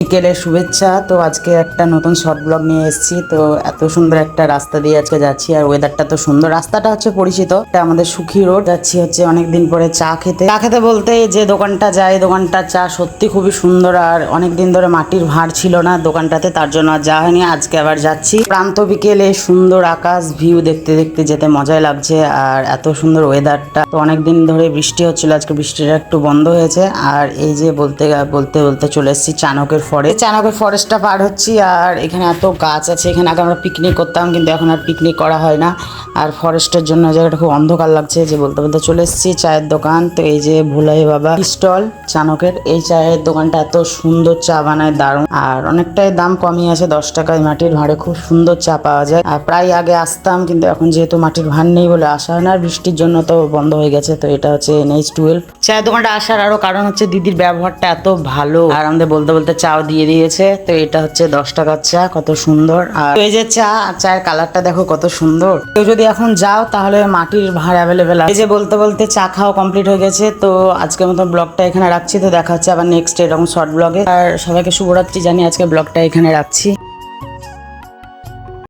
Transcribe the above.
বিকেলের শুভেচ্ছা। তো আজকে একটা নতুন শর্ট ব্লগ নিয়ে এসেছি। তো এত সুন্দর একটা রাস্তা দিয়ে আজকে যাচ্ছি, আর ওয়েদারটা তো সুন্দর। রাস্তাটা হচ্ছে পরিচিত, এটা আমাদের সুখী রোড। যাচ্ছি হচ্ছে অনেকদিন পরে চা খেতে। চা খেতে বলতে যে দোকানটা যায়, দোকানটার চা সত্যি খুবই সুন্দর, আর অনেকদিন ধরে মাটির ভাঁড় ছিল না দোকানটাতে, তার জন্য আর যাওয়া হয়নি। আজকে আবার যাচ্ছি। প্রান্ত বিকেলে সুন্দর আকাশ ভিউ দেখতে দেখতে যেতে মজাই লাগছে, আর এত সুন্দর ওয়েদারটা। তো অনেকদিন ধরে বৃষ্টি হচ্ছিল, আজকে বৃষ্টিটা একটু বন্ধ হয়েছে। আর এই যে বলতে বলতে বলতে চলে এসেছি চাণকের ফরেস্ট। চাণকের ফরেস্টটা পার হচ্ছি, আর এখানে এত গাছ আছে। এখানে আগে আমরা পিকনিক করতাম, কিন্তু এখন আর পিকনিক করা হয় না। আর ফরেস্টের জন্য জায়গাটা খুব অন্ধকার লাগছে। যে বলতে বলতে চলে এসেছি চায়ের দোকান। তো এই যে ভোলাই বাবা স্টল চাণকের, এই চায়ের দোকানটা এত সুন্দর চা বানায়, দারুণ। আর অনেকটাই দাম কমই আছে, 10 টাকায় মাটির ভাঁড়ে খুব সুন্দর চা পাওয়া যায়। আর প্রায় আগে আসতাম, কিন্তু এখন যেহেতু মাটির ভাঁড় নেই বলে আসা হয় না, আর বৃষ্টির জন্য তো বন্ধ হয়ে গেছে। তো এটা হচ্ছে NH12 চায়ের দোকানটা আসার আরো কারণ হচ্ছে দিদির ব্যবহারটা এত ভালো, আর আমাদের বলতে বলতে চাও দিয়ে দিয়েছে। তো এটা হচ্ছে 10 টাকার চা, কত সুন্দর। আর এই যে চায়ের কালারটা দেখো কত সুন্দর। কেউ যদি এখন যাও তাহলে মাটির ভাঁড় অ্যাভেলেবেল আছে। এই যে বলতে বলতে চা খাওয়া কমপ্লিট হয়ে গেছে। তো আজকের মতো ব্লগটা এখানে রাখছি। তো দেখা হচ্ছে আবার নেক্সট এরকম শর্ট ব্লগে। আর সবাইকে শুভরাত্রি জানিয়ে আজকে ব্লগটা এখানে রাখছি।